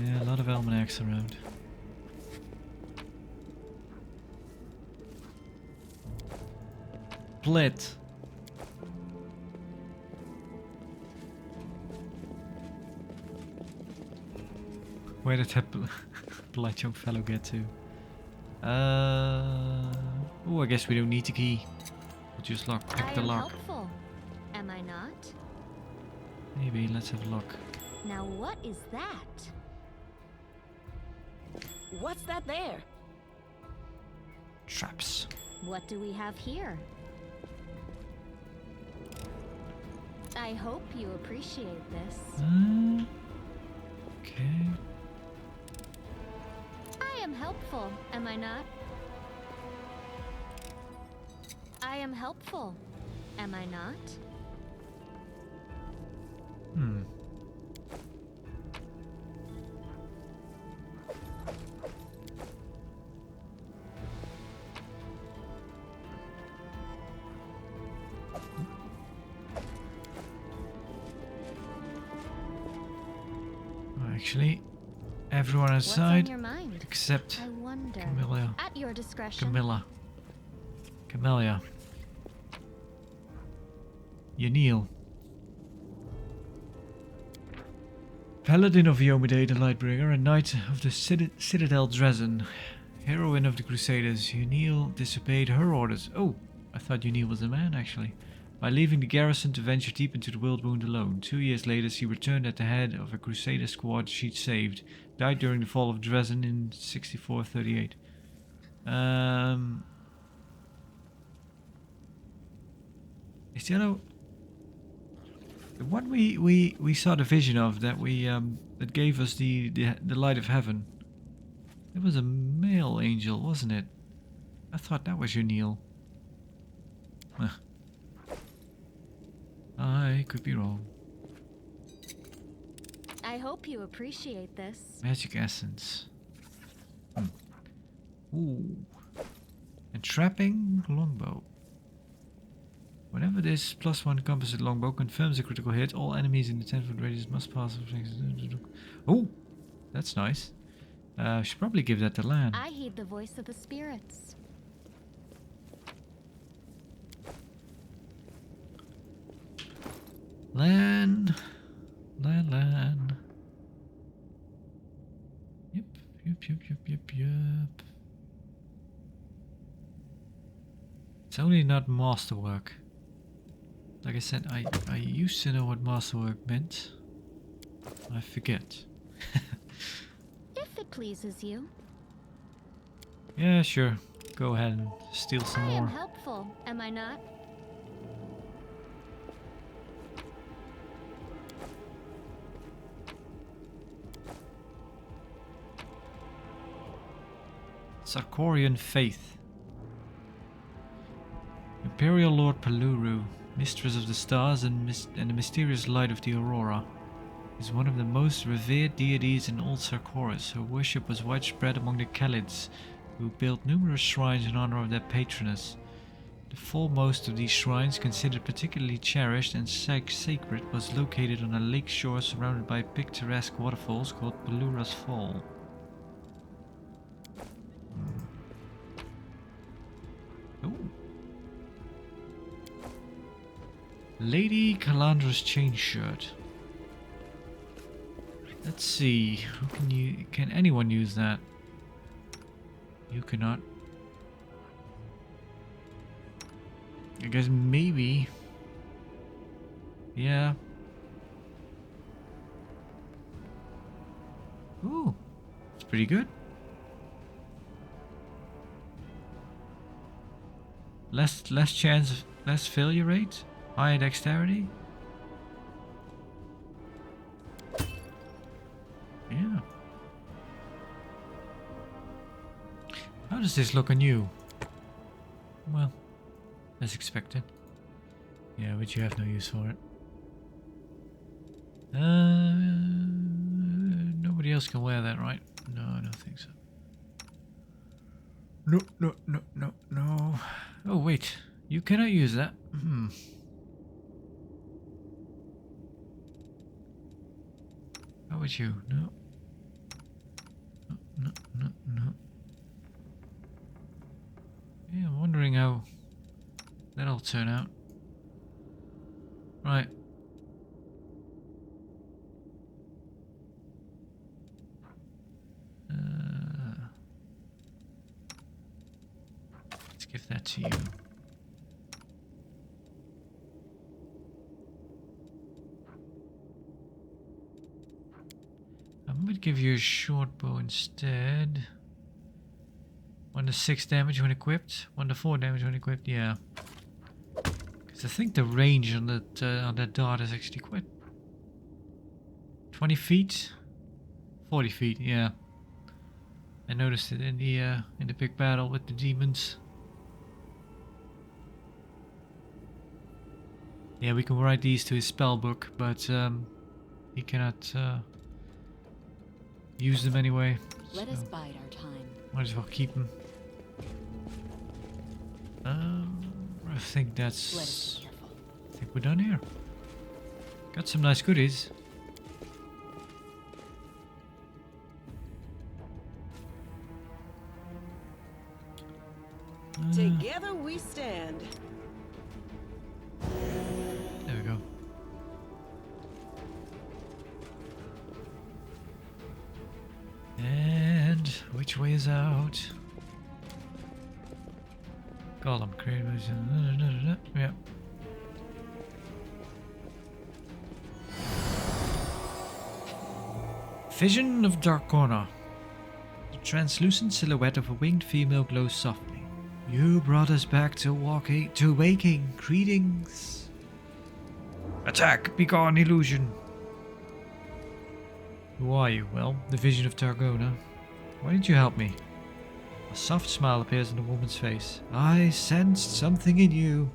Yeah, a lot of almanacs around. Plit. Where did that polite young fellow get to? Oh, I guess we don't need the key. We'll just pick the lock. Helpful, am I not? Maybe, let's have a look. Now what is that? What's that there? Traps. What do we have here? I hope you appreciate this. Okay. I am helpful, am I not? I am helpful, am I not? Actually, everyone What's on outside your mind? except I wonder. Camilla. At your discretion. Camellia. Yanil. Paladin of Yomade, the Lightbringer, and Knight of the Citadel Dresden. Heroine of the Crusaders, Yanil disobeyed her orders. Oh, I thought Yanil was a man, actually. By leaving the garrison to venture deep into the Whirlwind alone. 2 years later, she returned at the head of a Crusader squad she'd saved. Died during the fall of Dresden in 6438. Is the other... The one we saw the vision of that that gave us the light of heaven. It was a male angel, wasn't it? I thought that was Yanil. I could be wrong. I hope you appreciate this. Magic essence. Ooh. Entrapping longbow. Whenever this +1 composite longbow confirms a critical hit, all enemies in the 10-foot radius must pass. Oh, that's nice. Should probably give that to Lan. I heed the voice of the spirits. Lan. Yep. It's only not masterwork. Like I said, I used to know what masterwork meant. I forget. If it pleases you. Yeah, sure. Go ahead and steal some I am more. helpful, am I not? Sarkorian Faith. Imperial Lord Peluru, Mistress of the Stars and the mysterious light of the Aurora, is one of the most revered deities in Old Sarkoris. Her worship was widespread among the Khalids, who built numerous shrines in honor of their patroness. The foremost of these shrines, considered particularly cherished and sacred, was located on a lake shore surrounded by picturesque waterfalls called Pelura's Fall. Ooh. Lady Calandra's chain shirt. Let's see. Who can anyone use that? You cannot. I guess maybe. Yeah. Ooh. It's pretty good. Less chance, less failure rate, higher dexterity. Yeah. How does this look on you? Well, as expected. Yeah, but you have no use for it. Nobody else can wear that, right? No, I don't think so. No. Oh, wait. You cannot use that. How about you? No. No. Yeah, I'm wondering how that'll turn out. Right. Let's give that to you. I'm gonna give you a short bow instead. 1 to 6 damage when equipped. 1 to 4 damage when equipped. Yeah. Because I think the range on that dart is actually quite. 20 feet, 40 feet. Yeah. I noticed it in the big battle with the demons. Yeah, we can write these to his spell book, but he cannot use them anyway. Let so us bide our time. might as well keep them. I think Let us that's. be careful. I think we're done here. Got some nice goodies. Together we stand. There we go. And which way is out? Column create. Yeah. Vision of Dark Corner. The translucent silhouette of a winged female glows softly. You brought us back to waking. Greetings. Attack! Begone, illusion! Who are you? Well, the vision of Targona. Why didn't you help me? A soft smile appears on the woman's face. I sensed something in you,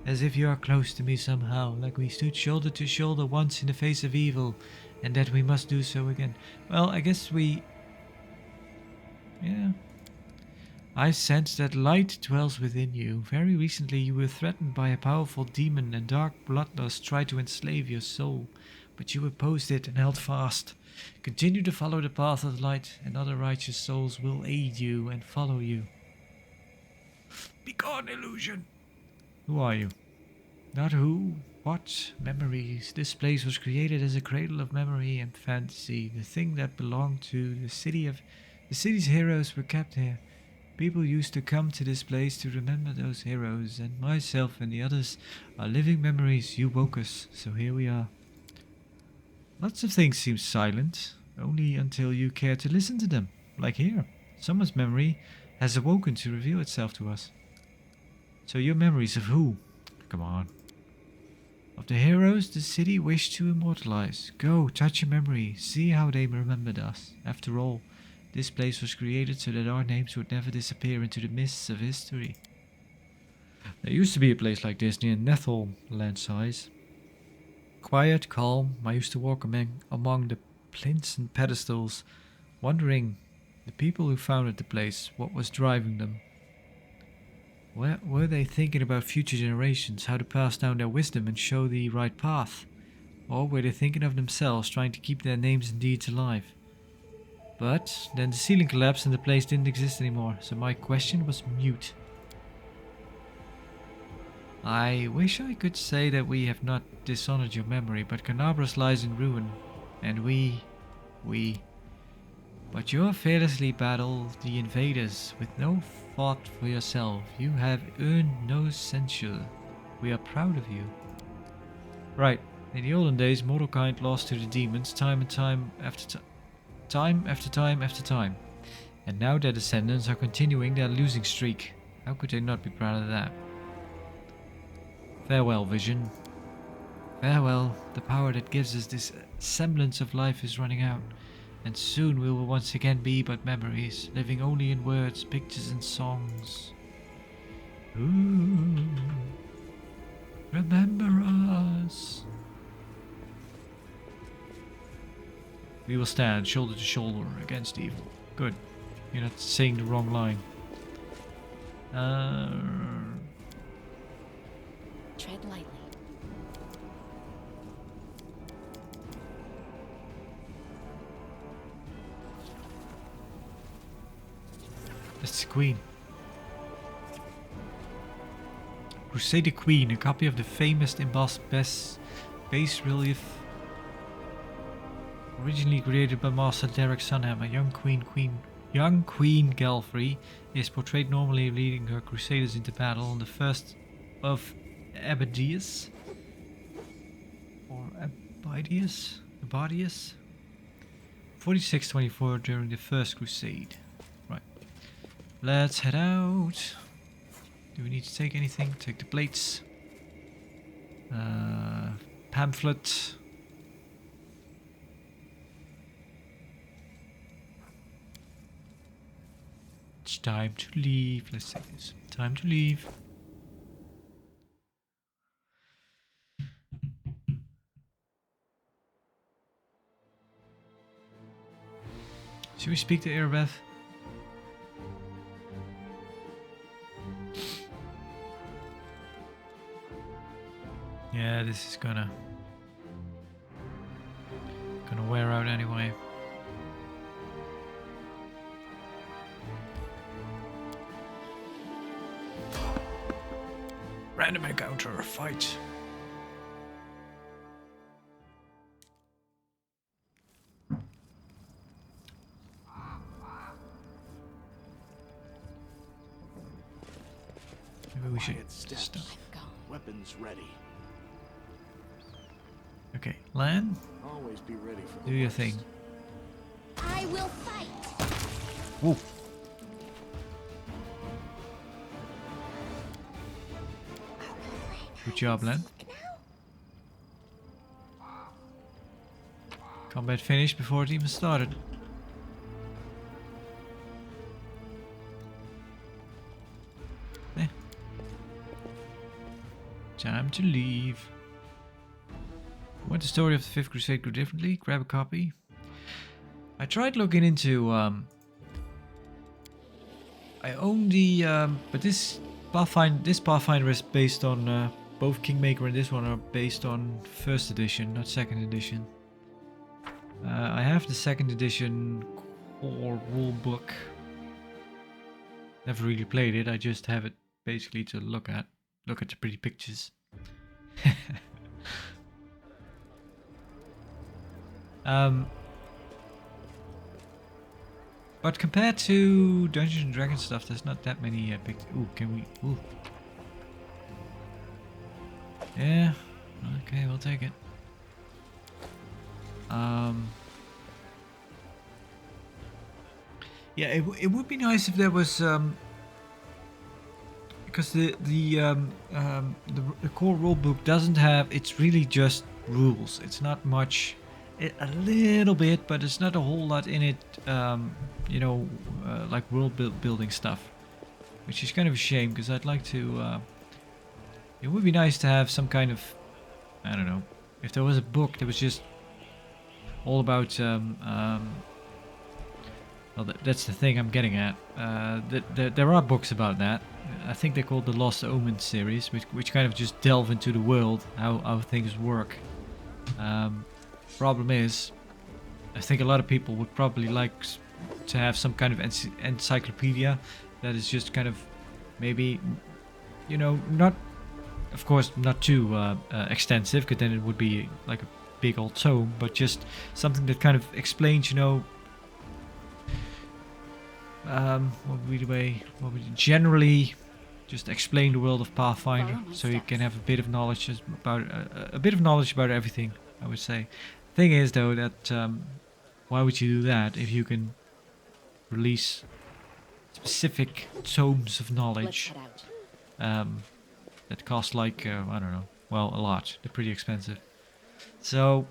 as if you are close to me somehow, like we stood shoulder to shoulder once in the face of evil, and that we must do so again. Well, I guess we... Yeah. I sense that light dwells within you. Very recently you were threatened by a powerful demon, and dark bloodlust tried to enslave your soul, but you opposed it and held fast. Continue to follow the path of light, and other righteous souls will aid you and follow you. Begone, illusion! Who are you? Not who, what? Memories. This place was created as a cradle of memory and fantasy, the thing that belonged to the city of The city's heroes were kept here. People used to come to this place to remember those heroes, and myself and the others are living memories. You woke us, so here we are. Lots of things seem silent, only until you care to listen to them. Like here, someone's memory has awoken to reveal itself to us. So your memories of who? Come on. Of the heroes the city wished to immortalize. Go, touch your memory, see how they remembered us. After all, this place was created so that our names would never disappear into the mists of history. There used to be a place like this near Nethel, land size. Quiet, calm, I used to walk among the plinths and pedestals, wondering, the people who founded the place, what was driving them? Were they thinking about future generations, how to pass down their wisdom and show the right path? Or were they thinking of themselves, trying to keep their names and deeds alive? But then the ceiling collapsed and the place didn't exist anymore, so my question was mute. I wish I could say that we have not dishonored your memory, but Canabras lies in ruin, and but you fearlessly battle the invaders with no thought for yourself. You have earned no censure. We are proud of you. Right, in the olden days, mortal kind lost to the demons time after time. And now their descendants are continuing their losing streak. How could they not be proud of that? Farewell, Vision. Farewell, the power that gives us this semblance of life is running out. And soon we will once again be but memories, living only in words, pictures and songs. Ooh, remember us. We will stand shoulder to shoulder against evil. Good. You're not saying the wrong line. Tread lightly. That's the Queen. Crusader Queen, a copy of the famous embossed base relief originally created by Master Derek Sunhammer. Young Queen Galfrey is portrayed normally leading her crusaders into battle on the 1st of Abadius. Or Abadius? 4624 during the First Crusade. Right. Let's head out. Do we need to take anything? Take the plates. Pamphlet. It's time to leave. Let's take this. Time to leave. Should we speak to Erebeth? Yeah, this is gonna wear out anyway. Random encounter, fight. Maybe we should stop. Weapons ready. Okay, Lan, Always be ready for the do your worst. thing. I will fight. Whoa. Good job, Lan. Combat finished before it even started. Eh. Time to leave. Want the story of the Fifth Crusade go differently? Grab a copy. I tried looking into I own the but this Pathfinder is based on both Kingmaker and this one are based on first edition, not second edition. I have the second edition core rule book. Never really played it, I just have it basically to look at the pretty pictures. But compared to Dungeons and Dragons stuff, there's not that many big... Ooh, can we... Ooh. Yeah. Okay, we'll take it. Yeah, it would be nice if there was... because the core rulebook doesn't have... It's really just rules. It's not much... a little bit, but it's not a whole lot in it, you know, like world building stuff, which is kind of a shame because I'd like to. It would be nice to have some kind of, I don't know, if there was a book that was just all about. Well, that's the thing I'm getting at. There are books about that. I think they're called the Lost Omens series, which kind of just delve into the world, how things work. Problem is, I think a lot of people would probably like to have some kind of encyclopedia that is just kind of maybe, you know, not, of course, not too extensive, because then it would be like a big old tome, but just something that kind of explains, you know, what would be the way, what would generally just explain the world of Pathfinder, so you can have a bit of knowledge about a bit of knowledge about everything, I would say. Thing is though that why would you do that if you can release specific tomes of knowledge that cost like I don't know, well, a lot. They're pretty expensive, so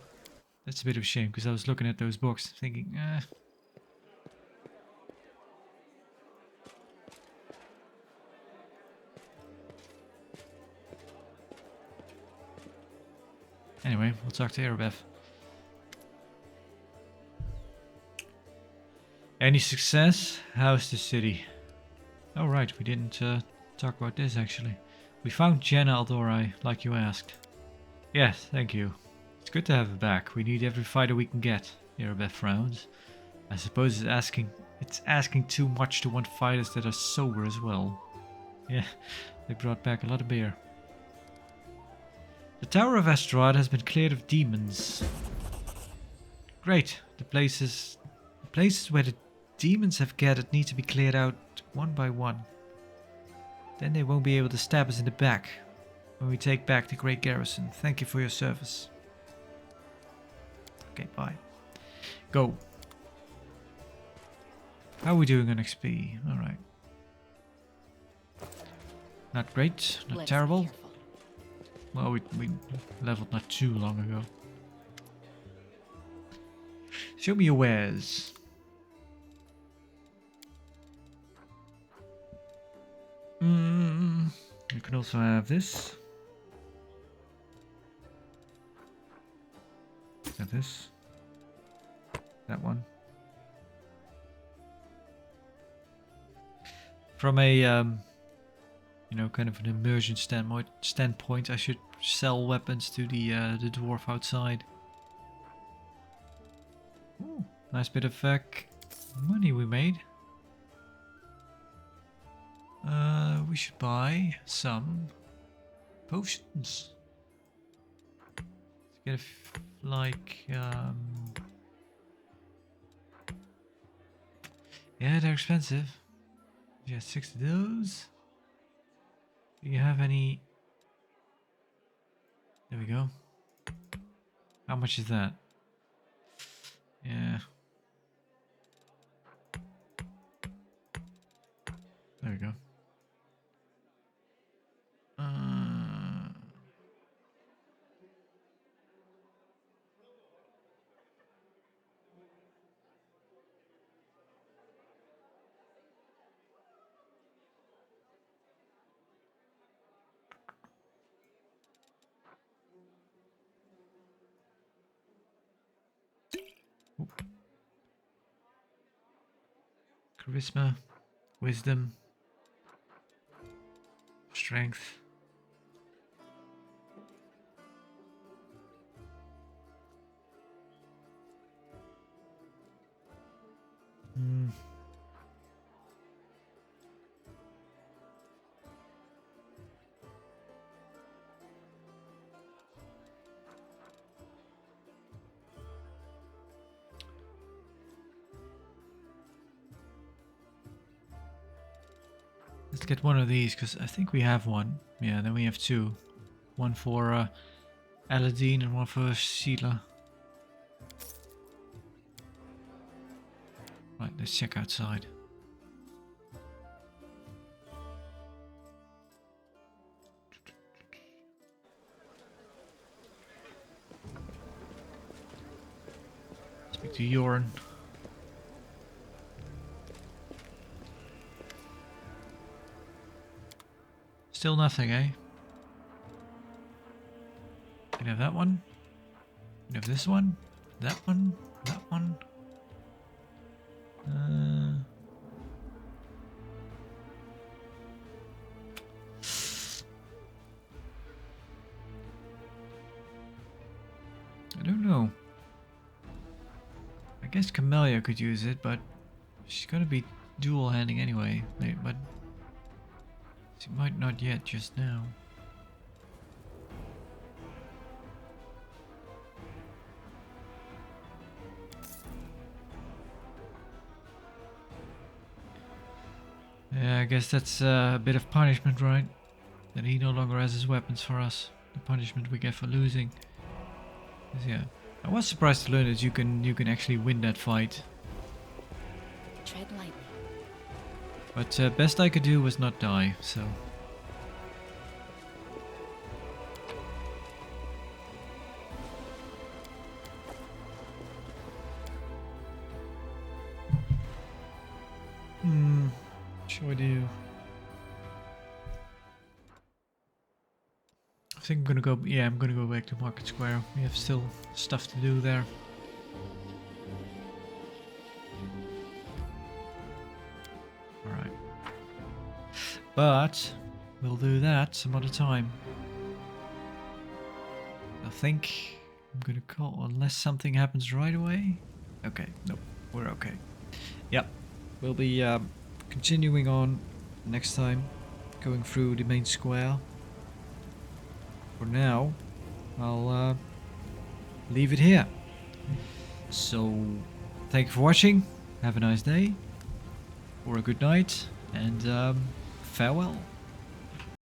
that's a bit of a shame because I was looking at those books thinking anyway, we'll talk to Erebeth. Any success? How's the city? Oh right, we didn't talk about this actually. We found Jenna Aldori, like you asked. Yes, thank you. It's good to have her back. We need every fighter we can get. Erebeth frowns. I suppose it's asking too much to want fighters that are sober as well. Yeah, they brought back a lot of beer. The Tower of Astrod has been cleared of demons. Great. The places where the demons have gathered need to be cleared out one by one. Then they won't be able to stab us in the back when we take back the Great Garrison. Thank you for your service. Okay, bye. Go. How are we doing on XP? Alright. Not great, not terrible. Well, we leveled not too long ago. Show me your wares. You can also have this. Have this. That one. From a you know, kind of an immersion standpoint, I should sell weapons to the dwarf outside. Ooh, nice bit of money we made. We should buy some potions. Let's get like yeah, they're expensive. Yeah, 6 of those. Do you have any? There we go. How much is that? Yeah. There we go. Charisma, wisdom, strength. Let's get one of these, because I think we have one. Yeah, then we have two. One for Aladdin and one for Sheila. Right, let's check outside. Speak to Joran. Still nothing, eh? You have that one. You have this one. That one. That one. I don't know. I guess Camellia could use it, but she's gonna be dual handing anyway. But she might not yet just now. Yeah, I guess that's a bit of punishment, right? That he no longer has his weapons for us. The punishment we get for losing. 'Cause, yeah, I was surprised to learn that you can actually win that fight. Tread lightly. But best I could do was not die, so. Sure do. I think I'm gonna go. Yeah, I'm gonna go back to Market Square. We have still stuff to do there. All right, but we'll do that some other time. I think I'm gonna call unless something happens right away. Okay, nope, we're okay. Yep, we'll be continuing on next time, going through the main square. For now, I'll leave it here. So, thank you for watching. Have a nice day, or a good night, and farewell.